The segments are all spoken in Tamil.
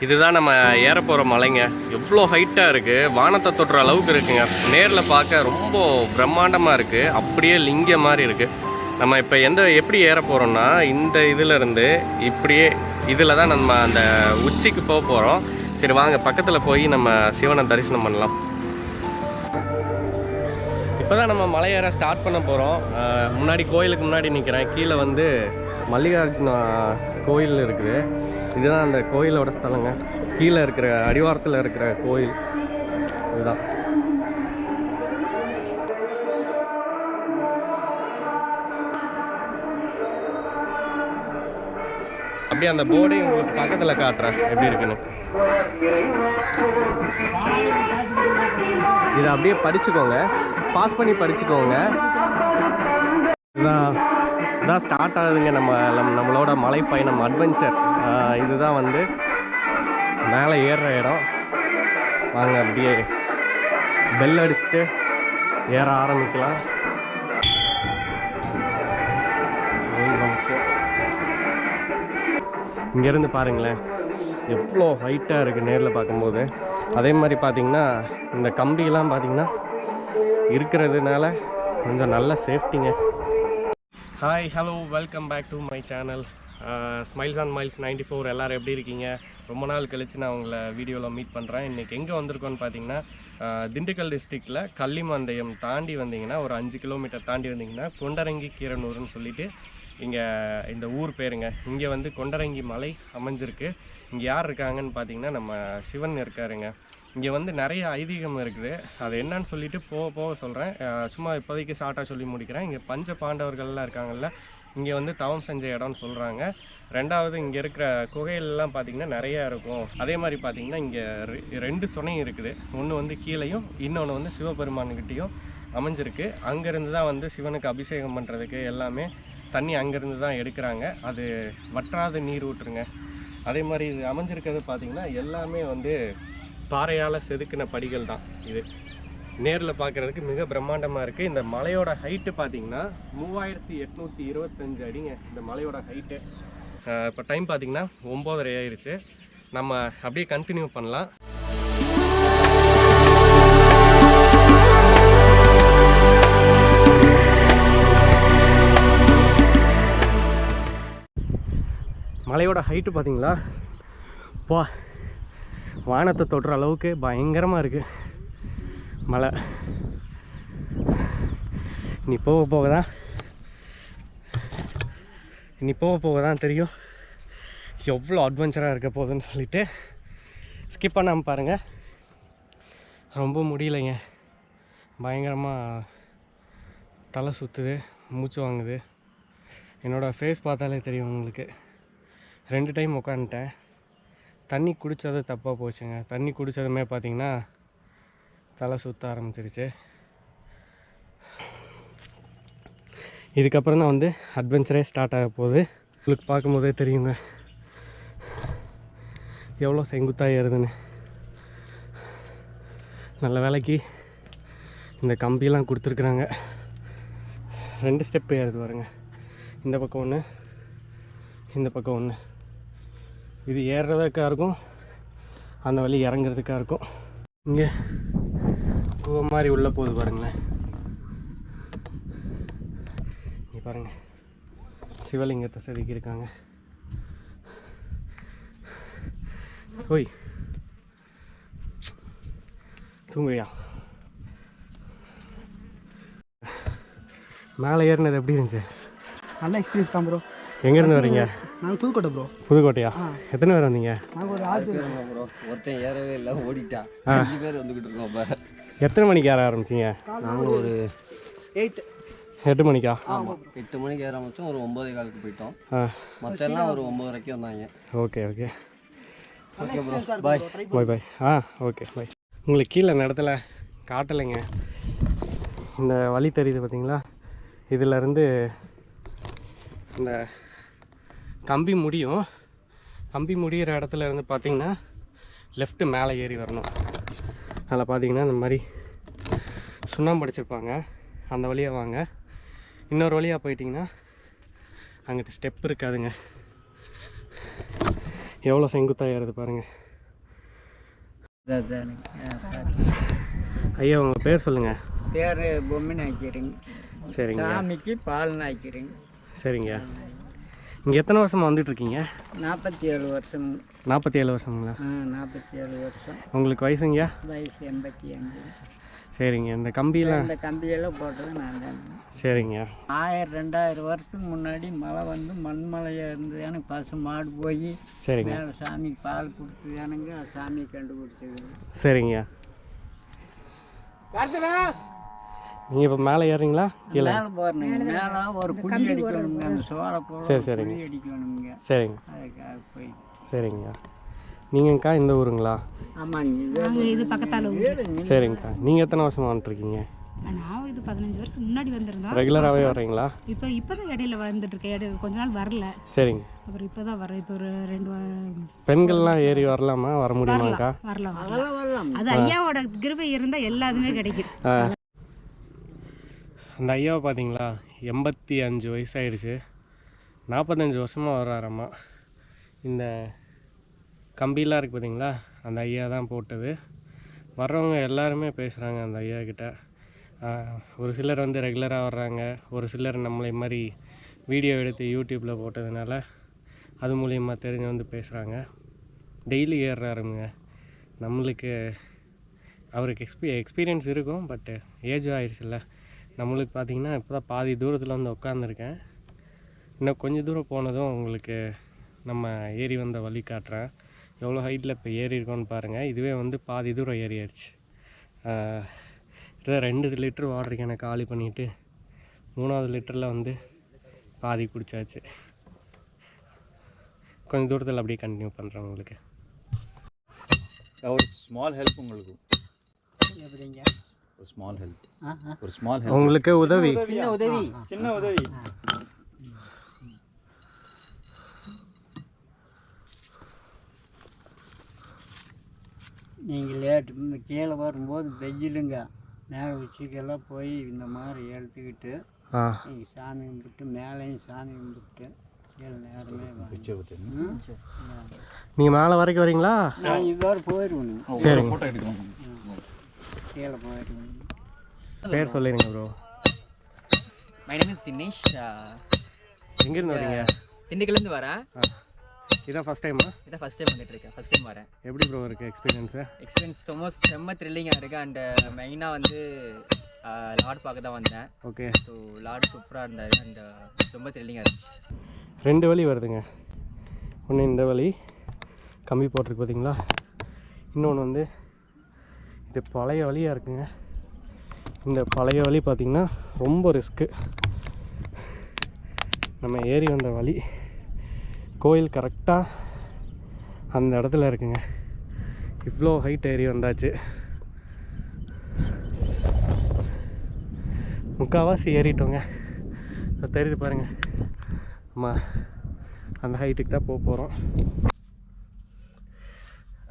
இதுதான் நம்ம ஏற போகிற மலைங்க. எவ்வளோ ஹைட்டாக இருக்குது, வானத்தை தொட்டுற அளவுக்கு இருக்குங்க. நேரில் பார்க்க ரொம்ப பிரம்மாண்டமாக இருக்குது, அப்படியே லிங்க மாதிரி இருக்குது. நம்ம இப்போ எப்படி ஏற போகிறோம்னா, இந்த இதிலேருந்து இப்படியே இதில் தான் நம்ம அந்த உச்சிக்கு போக போகிறோம். சரி வாங்க பக்கத்தில் போய் நம்ம சிவனை தரிசனம் பண்ணலாம். இப்போ தான் நம்ம மலை ஏற ஸ்டார்ட் பண்ண போகிறோம். முன்னாடி கோயிலுக்கு முன்னாடி நிற்கிறேன். கீழே வந்து மல்லிகார்ஜுனா கோயில் இருக்குது. இதுதான் அந்த கோயிலோட ஸ்தலங்க. கீழே இருக்கிற அடிவாரத்தில் இருக்கிற கோயில் இதுதான். அப்படியே அந்த போர்டை உங்களுக்கு பக்கத்தில் காட்டுறேன் எப்படி இருக்குன்னு. இதை அப்படியே படிச்சுக்கோங்க, பாஸ் பண்ணி படிச்சுக்கோங்க. இதுதான் ஸ்டார்ட் ஆகுதுங்க நம்மளோட மலை பயணம் அட்வென்ச்சர். இதுதான் வந்து மேலே ஏறுற இடம். வாங்க அப்படியே பெல் அடிச்சுட்டு ஏற ஆரம்பிக்கலாம். இங்கேருந்து பாருங்களேன் எவ்வளோ ஹைட்டாக இருக்குது நேரில் பார்க்கும்போது. அதே மாதிரி பார்த்திங்கன்னா இந்த கம்பியெல்லாம் பார்த்திங்கன்னா இருக்கிறதுனால கொஞ்சம் நல்ல சேஃப்டிங்க. Hi, hello, welcome back to my channel Smiles and Miles 94. எல்லோரும் எப்படி இருக்கீங்க? ரொம்ப நாள் கழித்து நான் உங்களை வீடியோவில் மீட் பண்ணுறேன். இன்றைக்கி எங்கே வந்திருக்கோன்னு பார்த்தீங்கன்னா, திண்டுக்கல் டிஸ்ட்ரிக்டில் கள்ளிமந்தயம் தாண்டி வந்தீங்கன்னா ஒரு 5 கிலோமீட்டர் தாண்டி வந்தீங்கன்னா kondarangi keeranurன்னு சொல்லிட்டு இங்கே இந்த ஊர் பேருங்க. இங்கே வந்து kondarangi மலை அமைஞ்சிருக்கு. இங்கே யார் இருக்காங்கன்னு பார்த்தீங்கன்னா நம்ம சிவன் இருக்காருங்க. இங்கே வந்து நிறைய ஐதீகம் இருக்குது. அது என்னன்னு சொல்லிட்டு போக சொல்கிறேன். சும்மா இப்போதைக்கு ஷார்ட்டாக சொல்லி முடிக்கிறேன். இங்கே பஞ்ச பாண்டவர்கள்லாம் இருக்காங்கல்ல, இங்கே வந்து தவம் செஞ்ச இடம்னு சொல்கிறாங்க. ரெண்டாவது இங்கே இருக்கிற குகையிலலாம் பார்த்திங்கன்னா நிறையா இருக்கும். அதே மாதிரி பார்த்திங்கன்னா இங்கே 2 சுனையும் இருக்குது. ஒன்று வந்து கீழேயும், இன்னொன்று வந்து சிவபெருமானுக்கிட்டேயும் அமைஞ்சிருக்கு. அங்கேருந்து தான் வந்து சிவனுக்கு அபிஷேகம் பண்ணுறதுக்கு எல்லாமே தண்ணி அங்கேருந்து தான் எடுக்கிறாங்க. அது வற்றாத நீர் ஊற்றுருங்க. அதே மாதிரி இது அமைஞ்சிருக்கிறது பார்த்திங்கன்னா எல்லாமே வந்து பாறையால் செதுக்கின படிகள் தான். இது நேரில் பார்க்குறதுக்கு மிக பிரம்மாண்டமாக இருக்குது. இந்த மலையோட ஹைட்டு பார்த்திங்கன்னா 3825 அடிங்க இந்த மலையோட ஹைட்டு. இப்போ டைம் பார்த்திங்கன்னா 9:30 ஆயிடுச்சு. நம்ம அப்படியே கண்டினியூ பண்ணலாம். மலையோட ஹைட்டு பார்த்திங்களா, வானத்தை தொடுற அளவுக்கு பயங்கரமாக இருக்குது மலை. இனி போக தான் தெரியும் எவ்வளோ அட்வென்ச்சராக இருக்க போகுதுன்னு சொல்லிட்டு. ஸ்கிப் பண்ணாமல் பாருங்கள். ரொம்ப முடியலைங்க, பயங்கரமாக தலை சுற்றுது, மூச்சு வாங்குது. என்னோடய ஃபேஸ் பார்த்தாலே தெரியும் உங்களுக்கு. 2 டைம் உட்காந்துட்டேன். தண்ணி குடித்தது தப்பாக போச்சுங்க. தண்ணி குடித்ததுமே பார்த்திங்கன்னா தலை சுற்ற ஆரம்பிச்சிருச்சு. இதுக்கப்புறம் தான் வந்து அட்வென்ச்சரே ஸ்டார்ட் ஆக போகுது. உங்களுக்கு பார்க்கும்போதே தெரியுங்க எவ்வளோ செங்குத்தாக ஏறுதுன்னு. நல்ல வேலைக்கு இந்த கம்பியெல்லாம் கொடுத்துருக்குறாங்க. 2 ஸ்டெப்பு ஏறுது பாருங்க. இந்த பக்கம் ஒன்று, இந்த பக்கம் ஒன்று. இது ஏறுறதுக்காக இருக்கும், அந்த வழி இறங்குறதுக்காக இருக்கும். இங்கே குகை மாதிரி உள்ளே போகுது பாருங்களேன். இங்கே பாருங்கள் சிவலிங்கத்தை செதுக்கியிருக்காங்க. ஓய் தூங்குறியா? மேலே ஏறினது எப்படி இருந்துச்சு? நல்ல எக்ஸ்பீரியன்ஸ் தான் ப்ரோ. எங்கேருந்து வரீங்க? நாங்கள் புதுக்கோட்டை ப்ரோ. புதுக்கோட்டையா? எத்தனை பேர் வந்தீங்க? நாங்கள் ஒரு 6 பேர் ப்ரோ. ஒருத்தன் ஏறவே இல்லை, ஓடிட்டான். 5 பேர் வந்துக்கிட்டு இருக்கோம். இப்போ எத்தனை மணிக்கு ஏற ஆரம்பிச்சிங்க? நாங்கள் ஒரு 8 மணிக்கா? ஆமாம், 8 மணிக்கு ஏற ஆரம்பித்தோம். ஒரு 9:15 போயிட்டோம். மற்ற எல்லாம் ஒரு 9:30 வந்தாங்க. Okay okay bro, bye bye. Okay bye. உங்களுக்கு கீழே இந்த இடத்துல காட்டலைங்க. இந்த வழி தெரியுது பார்த்தீங்களா? இதிலேருந்து இந்த கம்பி முடிகிற இடத்துல இருந்து பார்த்திங்கன்னா லெஃப்ட்டு மேலே ஏறி வரணும். அதில் பார்த்திங்கன்னா இந்த மாதிரி சுண்ணாம்பு அடிச்சிருப்பாங்க. அந்த வழியாக வாங்க. இன்னொரு வழியாக போயிட்டிங்கன்னா அங்கிட்ட ஸ்டெப் இருக்காதுங்க. எவ்வளோ செங்குத்தாக ஏறுது பாருங்கள். ஐயா உங்கள் பேர் சொல்லுங்கள். பேர் பொம்மை நாய்க்கிறீங்க. சரிங்க. சாமிக்கு பால் நாய்க்கிறீங்க. சரிங்க. இங்கே எத்தனை வருஷமாக வந்துட்டுருக்கீங்க? 47 வருஷம். 47 வருஷங்களா? 47 வருஷம். உங்களுக்கு வயசுங்கய்யா? வயசு 85. சரிங்க. இந்த கம்பியெல்லாம் இந்த கம்பியெல்லாம் போட்டது நான் தான். சரிங்க. 1000-2000 வருஷத்துக்கு முன்னாடி மழை வந்து மண் மலையாக இருந்தது. எனக்கு பசு மாடு போய் சரிங்க. மேலே சாமிக்கு பால் கொடுத்தது. எனக்கு சாமியை கண்டுபிடிச்சது. சரிங்க. நீங்கள் இப்போ மேலே ஏறுறீங்களா கீழே? மேலே போகிறேங்க. மேலே ஒரு குழி அடிக்கணுங்க. அந்த சோளை போல சரி சரிங்க. குழி அடிக்கணுங்க. சரிங்க. அதுக்காக போய். சரிங்கக்கா. நீங்கக்கா இந்த ஊருங்களா? ஆமாங்க. இது பக்கத்தால சரிங்கக்கா. நீங்கள் எத்தனை வருஷமாக வந்துட்டுருக்கீங்க? நான் இது 15 வருஷத்துக்கு முன்னாடி வந்திருந்தோம். ரெகுலராகவே வர்றீங்களா? இப்போதான் இடையில வந்துட்டு இருக்கேன். கொஞ்ச நாள் வரல. சரிங்க. அப்புறம் இப்போதான் வரேன். இப்போ ஒரு 2 பெண்கள்லாம் ஏறி வரலாமா? வர முடியுமாக்கா? வரலாம். அது ஐயாவோட கிருபை இருந்தால் எல்லாத்துமே கிடைக்கும். அந்த ஐயாவை பார்த்தீங்களா, 85 வயசாயிடுச்சு. 45 வருஷமாக வர்றாரம்மா. இந்த கம்பிலாம் இருக்குது பார்த்தீங்களா, அந்த ஐயா தான் போட்டது. வர்றவங்க எல்லாருமே பேசுகிறாங்க அந்த ஐயா கிட்ட. ஒரு சிலர் வந்து ரெகுலராக வர்றாங்க, ஒரு சிலர் நம்மளை மாதிரி வீடியோ எடுத்து யூடியூப்பில் போட்டதுனால அது மூலிமா தெரிஞ்சு வந்து பேசுகிறாங்க. டெய்லி ஏறுறாருங்க. நம்மளுக்கு அவருக்கு எக்ஸ்பீரியன்ஸ் இருக்கும், பட்டு ஏஜ் ஆகிடுச்சுல்ல. நம்மளுக்கு பார்த்திங்கன்னா இப்போ தான் பாதி தூரத்தில் வந்து உட்காந்துருக்கேன். இன்னும் கொஞ்சம் தூரம் போனதும் உங்களுக்கு நம்ம ஏறி வந்த வழி காட்டுறேன். எவ்வளோ ஹைட்டில் இப்போ ஏறி இருக்கோன்னு பாருங்கள். இதுவே வந்து பாதி தூரம் ஏறியாச்சு. 2 லிட்டர் வாட்டர் கேனை காலி பண்ணிவிட்டு 3வது லிட்டரில் வந்து பாதி குடிச்சாச்சு. கொஞ்சம் தூரத்தில் அப்படியே கண்டினியூ பண்ணுறேன் உங்களுக்கு. ஒரு ஸ்மால் ஹெல்ப் உங்களுக்கு. எப்படிங்க? ஒரு ஸ்மால் ஹெல்ப். ஒரு ஸ்மால் ஹெல்ப் உங்களுக்கு உதவி. சின்ன உதவி. நீங்கள் லேட்டு கீழே வரும்போது வெயிலுங்க. மேலே உச்சிக்கெல்லாம் போய் இந்த மாதிரி எடுத்துக்கிட்டு நீங்கள் சாமி கும்பிட்டு மேலேயும் சாமி கும்பிட்டு கீழே நேரமே நீங்கள் மேலே வரைக்கும் வரீங்களா? நான் இதோட போயிடுவேன். சரி, ஃபோட்டோ எடுக்கலாம். கீழே போயிடுவேன். பேர் சொல்லிடுங்க bro. My name is Dinesh. எங்கேருந்து வரீங்க? திண்டுக்கல்லேருந்து வரேன். இதான் ஃபஸ்ட் டைமா? இதான் ஃபஸ்ட் டைம் வந்துட்டு இருக்கேன். ஃபஸ்ட் டைம் வரேன். எப்படி ப்ரோ இருக்குது எக்ஸ்பீரியன்ஸு? ரொம்ப செம்ம த்ரில்லிங்காக இருக்குது. அண்ட் மெயினாக வந்து லார்ட் பார்க்க தான் வந்தேன். ஓகே. ஸோ லார்ட் சூப்பராக இருந்தார். அண்ட் ரொம்ப த்ரில்லிங்காக இருந்துச்சு. 2 வழி வருதுங்க. ஒன்று இந்த வழி கம்பி போட்டிருக்கு பார்த்தீங்களா, இன்னொன்று வந்து இது பழைய வழியாக இருக்குங்க. இந்த பழைய வழி பார்த்திங்கன்னா ரொம்ப ரிஸ்க்கு. நம்ம ஏறி வந்த வழி கோயில் கரெக்டாக அந்த இடத்துல இருக்குங்க. இவ்வளோ ஹைட் ஏறி வந்தாச்சு. முக்கால்வாசி ஏறிட்டோங்க. தெரியுது பாருங்கள். நம்ம அந்த ஹைட்டுக்கு தான் போக போகிறோம்.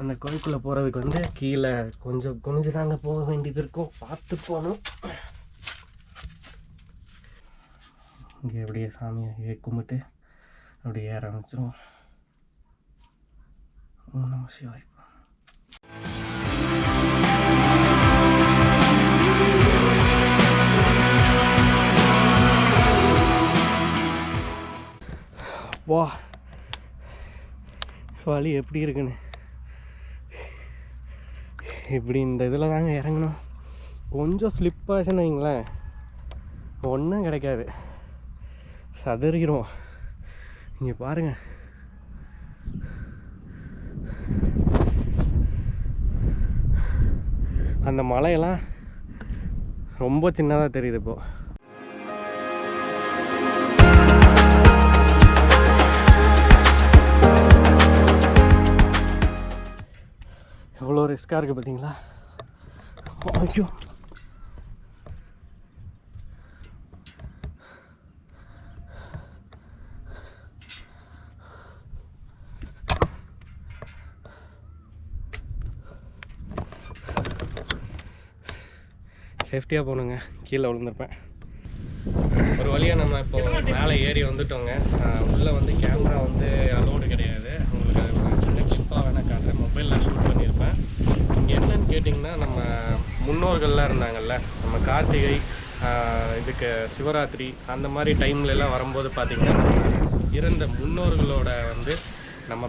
அந்த கோயிலுக்குள்ளே போகிறதுக்கு வந்து கீழே கொஞ்சம் குனிஞ்சு தாங்க போக வேண்டியது இருக்கும். பார்த்து போகணும். இங்கே அப்படியே சாமியை கும்பிட்டு அப்படியே ஏற ஆரம்பிச்சிடும். ஓம் நம சிவாய. வா, வழி எப்படி இருக்குன்னு. இப்படி இந்த இதில் தாங்க இறங்கணும். கொஞ்சம் ஸ்லிப் ஆச்சுன்னு வைங்களேன், ஒன்றும் கிடைக்காது, சதறிடும். இங்கே பாருங்கள், அந்த மலையெல்லாம் ரொம்ப சின்னதாக தெரியுது இப்போது. எவ்வளோ ரிஸ்க்காக இருக்குது பார்த்தீங்களா? ஐயோ, சேஃப்டியாக போகணுங்க, கீழே விழுந்திருப்பேன். ஒரு வழியாக நம்ம இப்போ மேலே ஏறி வந்துட்டோங்க. உள்ளே வந்து கேமரா வந்து அலோடு கிடையாது. உங்களுக்கு அது ஒரு சின்ன கிளிப்பாக வேணால் காட்டுறேன், மொபைலில் ஷூட் பண்ணியிருப்பேன். இங்கே என்னன்னு கேட்டிங்கன்னா, நம்ம முன்னோர்கள்லாம் இருந்தாங்கல்ல, நம்ம கார்த்திகை இதுக்கு சிவராத்திரி அந்த மாதிரி டைம்லலாம் வரும்போது பார்த்திங்கன்னா இறந்த முன்னோர்களோட வந்து நம்ம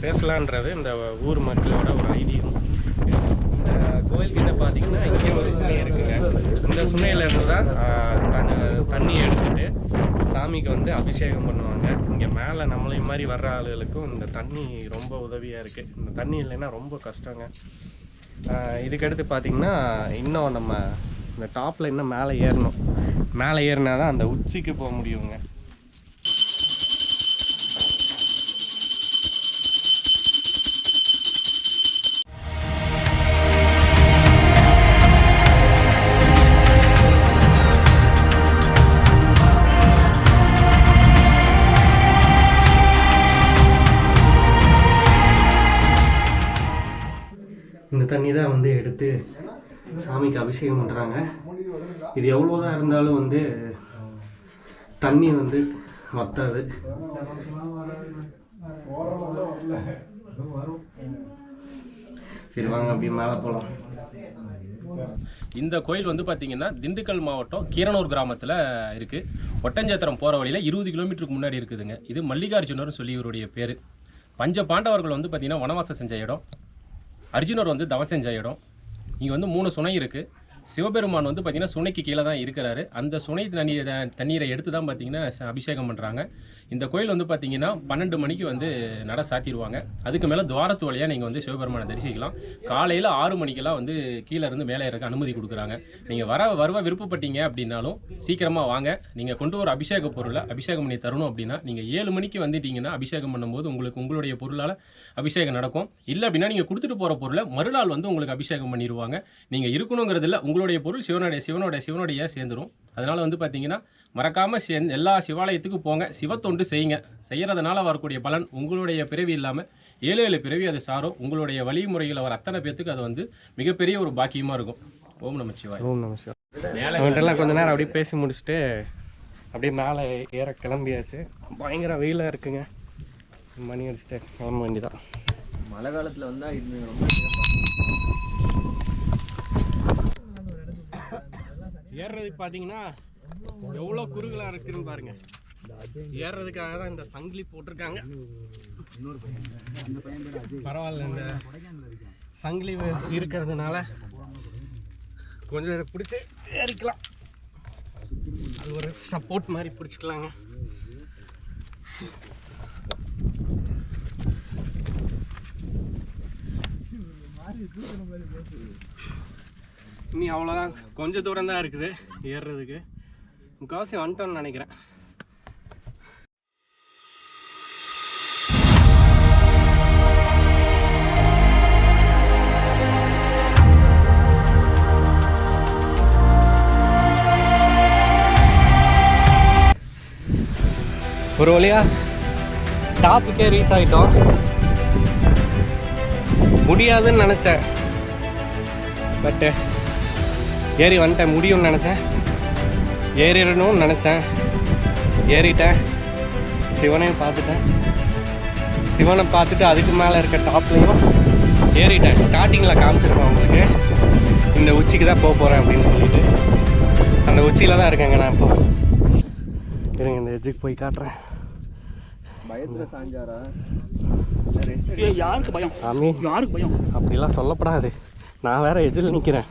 பேசலான்றது இந்த ஊர் மக்களோட ஒரு ஐதீகம். இந்த கோயில்கிட்ட பார்த்தீங்கன்னா இங்கே ஒரு சுனை இருக்குங்க. இந்த சுனையிலேருந்து தான் தண்ணி எடுத்துகிட்டு சாமிக்கு வந்து அபிஷேகம் பண்ணுவாங்க. இங்கே மேலே நம்மளை மாதிரி வர்ற ஆளுகளுக்கும் இந்த தண்ணி ரொம்ப உதவியாக இருக்குது. இந்த தண்ணி இல்லைன்னா ரொம்ப கஷ்டங்க. இதுக்கடுத்து பார்த்திங்கன்னா இன்னும் நம்ம இந்த டாப்பில் இன்னும் மேலே ஏறணும். மேலே ஏறினா தான் அந்த உச்சிக்கு போக முடியுங்க. இந்த தண்ணி தான் வந்து எடுத்து சாமிக்கு அபிஷேகம் பண்ணுறாங்க. இது எவ்வளோதான் இருந்தாலும் வந்து தண்ணி வந்து வத்தாது. சரி வாங்க அப்படியே மேலே போகலாம். இந்த கோயில் வந்து பார்த்தீங்கன்னா திண்டுக்கல் மாவட்டம் கீரனூர் கிராமத்தில் இருக்குது. ஒட்டஞ்சத்திரம் போகிற வழியில் 20 கிலோமீட்டருக்கு முன்னாடி இருக்குதுங்க. இது மல்லிகார்ஜுனர்னு சொல்லி இவருடைய பேர். பஞ்ச பாண்டவர்கள் வந்து பார்த்திங்கன்னா வனவாசம் செஞ்ச இடம். அர்ஜுனர் வந்து தவம் செஞ்ச இடம். இங்கே வந்து 3 சுனை இருக்குது. சிவபெருமான் வந்து பார்த்திங்கன்னா சுனைக்கு கீழே தான் இருக்கிறாரு. அந்த சுனை தண்ணீரை எடுத்து தான் பார்த்திங்கன்னா அபிஷேகம் பண்ணுறாங்க. இந்த கோயில் வந்து பார்த்திங்கன்னா 12 மணிக்கு வந்து நட சாத்திடுவாங்க. அதுக்கு மேலே துவாரத்து வழியாக நீங்கள் வந்து சிவபெருமானை தரிசிக்கலாம். காலையில் 6 மணிக்கெல்லாம் வந்து கீழே இருந்து மேலே இருக்க அனுமதி கொடுக்குறாங்க. நீங்கள் வருவ விருப்பப்பட்டீங்க அப்படின்னாலும் சீக்கிரமாக வாங்க. நீங்கள் கொண்டு வர அபிஷேக பொருளை அபிஷேகம் பண்ணி தரணும் அப்படின்னா நீங்கள் 7 மணிக்கு வந்துட்டீங்கன்னா அபிஷேகம் பண்ணும்போது உங்களுடைய பொருளால் அபிஷேகம் நடக்கும். இல்லை அப்படின்னா நீங்கள் கொடுத்துட்டு போகிற பொருளை மறுநாள் வந்து உங்களுக்கு அபிஷேகம் பண்ணிடுவாங்க. நீங்கள் இருக்கணுங்கிறதுல உங்களுடைய பொருள் சிவனுடைய சேர்ந்துடும். அதனால் வந்து பார்த்தீங்கன்னா மறக்காமல் எல்லா சிவாலயத்துக்கும் போங்க, சிவத்தொண்டு செய்யுங்க. செய்கிறதுனால வரக்கூடிய பலன் உங்களுடைய பிறவி இல்லாமல் 7 பிறவி அது சாரும். உங்களுடைய வழிமுறையில் வர அத்தனை பேத்துக்கு அது வந்து மிகப்பெரிய ஒரு பாக்கியமாக இருக்கும். ஓம் நமச்சிவாய். ஓம் நமச்சிவாய். அவங்கள்ட்டெல்லாம் கொஞ்ச நேரம் அப்படியே பேசி முடிச்சுட்டு அப்படியே மேலே ஏற கிளம்பியாச்சு. பயங்கர வெயிலாக இருக்குங்க. மணி அடிச்சுட்டு கிளம்ப வேண்டியதான். மழை காலத்தில் வந்தால் இது ரொம்ப ஏறுறதுக்கு பார்த்தீங்கன்னா எவ்வளோ குறுகலாக இருக்குன்னு பாருங்க. ஏறுறதுக்காக தான் இந்த சங்கிலி போட்டிருக்காங்க. பரவாயில்ல, இந்த சங்கிலி இருக்கிறதுனால கொஞ்சம் பிடிச்சி ஏறிக்கலாம். அது ஒரு சப்போர்ட் மாதிரி பிடிச்சிக்கலாங்க. இனி அவ்வளோதான், கொஞ்சம் தூரம் தான் இருக்குது ஏறுறதுக்கு. முக்கால்வாசி வந்துட்டோன்னு நினைக்கிறேன். ஒரு வழியா டாப்புக்கே ரீச் ஆகிட்டோம். முடியாதுன்னு நினச்சேன், பட்டு ஏறி வந்துட்டேன். முடியும்னு நினச்சேன், ஏறிடணும்னு நினச்சேன், ஏறிட்டேன். சிவனையும் பார்த்துட்டேன். சிவனை பார்த்துட்டு அதுக்கு மேலே இருக்க டாப்லையும் ஏறிட்டேன். ஸ்டார்டிங்கில் காமிச்சிருக்கேன் உங்களுக்கு, இந்த உச்சிக்கு தான் போக போகிறேன் அப்படின்னு சொல்லிட்டு. அந்த உச்சியில் தான் இருக்கேங்க நான் இப்போ. இருங்க, இந்த எஜ்ஜுக்கு போய் காட்டுறேன். பயத்தில் சாஞ்சாரா? யாருக்கு பயம்? ஆமி, யாருக்கு பயம்? அப்படிலாம் சொல்லப்படாது. நான் வேற எஜ்ஜில் நிற்கிறேன்,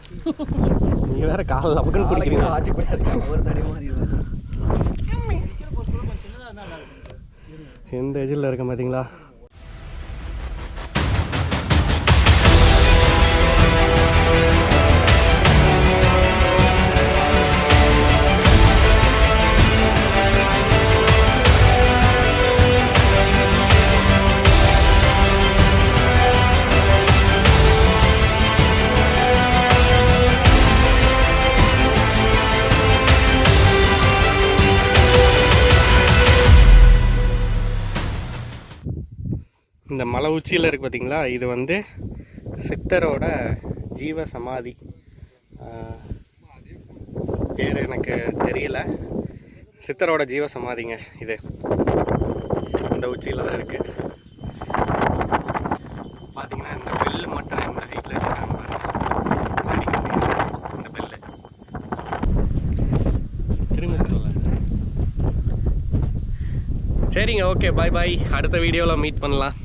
நீ வேற காலில் லபக்குன்னு பிடிக்கிறீங்க. ஆட்சி போடாது, ஒரு தடி மாதிரி எந்த எஜ்ஜில் இருக்க பார்த்தீங்களா? இந்த மலை உச்சியில் இருக்குது பார்த்தீங்களா, இது வந்து சித்தரோட ஜீவ சமாதி. பேர் எனக்கு தெரியல. சித்தரோட ஜீவ சமாதிங்க இது. இந்த உச்சியில் தான் இருக்குது. பார்த்தீங்கன்னா இந்த பெல்லு மட்டும் இந்த ஹைட்டில் வச்சுருக்காங்க பாருங்க. இந்த பெல்லு திரும்ப சரிங்க. ஓகே, பாய் பாய். அடுத்த வீடியோவில் மீட் பண்ணலாம்.